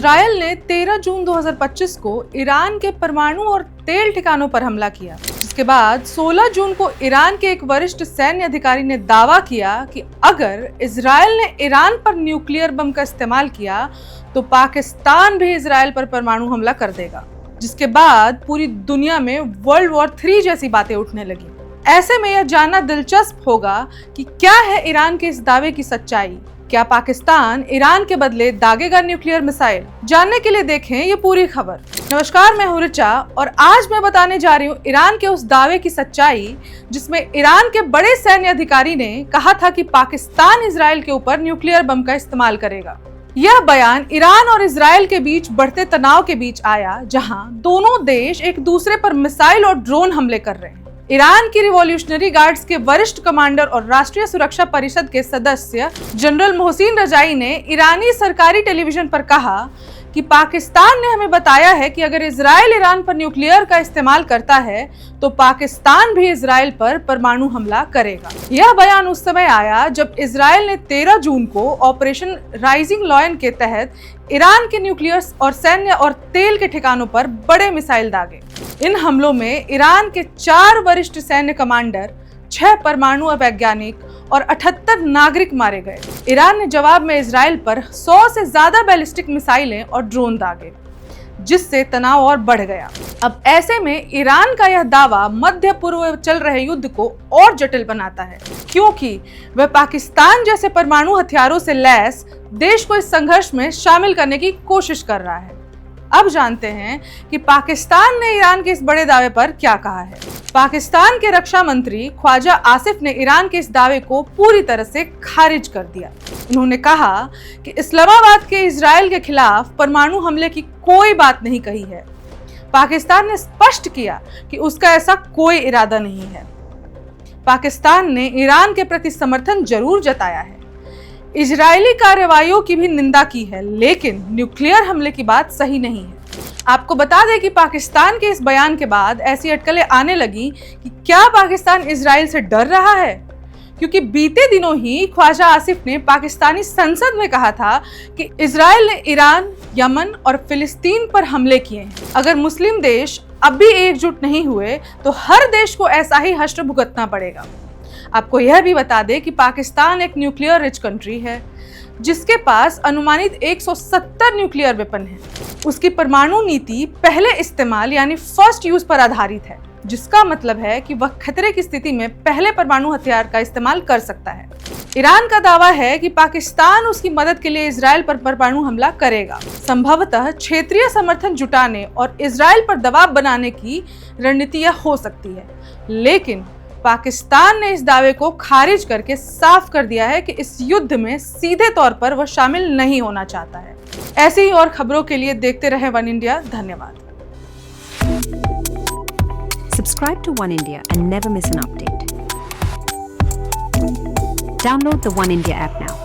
Israel ने 13 जून 2025 को Iran के परमाणु और तेल ठिकानों पर हमला किया। इसके बाद 16 जून को ईरान के एक वरिष्ठ सैन्य अधिकारी ने दावा किया कि अगर इजरायल ने ईरान पर न्यूक्लियर बम का इस्तेमाल किया तो पाकिस्तान भी इजरायल पर परमाणु हमला कर देगा, जिसके बाद पूरी दुनिया में वर्ल्ड वॉर 3 जैसी बातें उठने लगी। ऐसे में यह जानना दिलचस्प होगा कि क्या है ईरान के इस दावे की सच्चाई। क्या पाकिस्तान ईरान के बदले दागेगा न्यूक्लियर मिसाइल? जानने के लिए देखें ये पूरी खबर। नमस्कार, मैं हूं ऋचा और आज मैं बताने जा रही हूं ईरान के उस दावे की सच्चाई जिसमें ईरान के बड़े सैन्य अधिकारी ने कहा था कि पाकिस्तान इजरायल के ऊपर न्यूक्लियर बम का इस्तेमाल करेगा। यह बयान ईरान और इजरायल के बीच बढ़ते तनाव के बीच आया, जहां दोनों देश एक दूसरे पर मिसाइल और ड्रोन हमले कर रहे हैं। ईरान की रिवॉल्यूशनरी गार्ड्स के वरिष्ठ कमांडर और राष्ट्रीय सुरक्षा परिषद के सदस्य जनरल मोहसिन रजाई ने ईरानी सरकारी टेलीविजन पर कहा कि पाकिस्तान ने हमें बताया है कि अगर इजरायल ईरान पर न्यूक्लियर का इस्तेमाल करता है तो पाकिस्तान भी इजरायल पर परमाणु हमला करेगा। यह बयान उस समय आया जब इजरायल ने 13 जून को ऑपरेशन राइजिंग लॉयन के तहत ईरान के न्यूक्लियर और सैन्य और तेल के ठिकानों पर बड़े मिसाइल दागे। इन हमलों में ईरान के 4 वरिष्ठ सैन्य कमांडर, 6 परमाणु वैज्ञानिक और 78 नागरिक मारे गए। ईरान ने जवाब में इजरायल पर 100 से ज्यादा बैलिस्टिक मिसाइलें और ड्रोन दागे, जिससे तनाव और बढ़ गया। अब ऐसे में ईरान का यह दावा मध्य पूर्व में चल रहे युद्ध को और जटिल बनाता है, क्योंकि वह पाकिस्तान जैसे परमाणु हथियारों से लैस देश को इस संघर्ष में शामिल करने की कोशिश कर रहा है। अब जानते हैं कि पाकिस्तान ने ईरान के इस बड़े दावे पर क्या कहा है। पाकिस्तान के रक्षा मंत्री ख्वाजा आसिफ ने ईरान के इस दावे को पूरी तरह से खारिज कर दिया। उन्होंने कहा कि इस्लामाबाद के इजरायल के खिलाफ परमाणु हमले की कोई बात नहीं कही है। पाकिस्तान ने स्पष्ट किया कि उसका ऐसा कोई इरादा नहीं है। पाकिस्तान ने ईरान के प्रति समर्थन जरूर जताया है, इजरायली कार्रवाइयों की भी निंदा की है, लेकिन न्यूक्लियर हमले की बात सही नहीं है। आपको बता दें कि पाकिस्तान के इस बयान के बाद ऐसी अटकलें आने लगी कि क्या पाकिस्तान इजरायल से डर रहा है, क्योंकि बीते दिनों ही ख्वाजा आसिफ ने पाकिस्तानी संसद में कहा था कि इजरायल ने ईरान, यमन और फिलिस्तीन पर हमले किए हैं। अगर मुस्लिम देश अब भी एकजुट नहीं हुए तो हर देश को ऐसा ही हश्र भुगतना पड़ेगा। आपको यह भी बता दें कि पाकिस्तान एक न्यूक्लियर रिच कंट्री है, जिसके पास अनुमानित 170 न्यूक्लियर वेपन है। उसकी परमाणु नीति पहले इस्तेमाल यानी फर्स्ट यूज पर आधारित है, जिसका मतलब है कि वह खतरे की स्थिति में पहले परमाणु हथियार का इस्तेमाल कर सकता है। ईरान का दावा है कि पाकिस्तान उसकी मदद के लिए इजरायल पर परमाणु हमला करेगा, संभवतः क्षेत्रीय समर्थन जुटाने और इजरायल पर दबाव बनाने की रणनीति हो सकती है। लेकिन पाकिस्तान ने इस दावे को खारिज करके साफ कर दिया है कि इस युद्ध में सीधे तौर पर वह शामिल नहीं होना चाहता है। ऐसी ही और खबरों के लिए देखते रहे वन इंडिया। धन्यवाद। Subscribe to One India and never miss an update. Download the One India app now.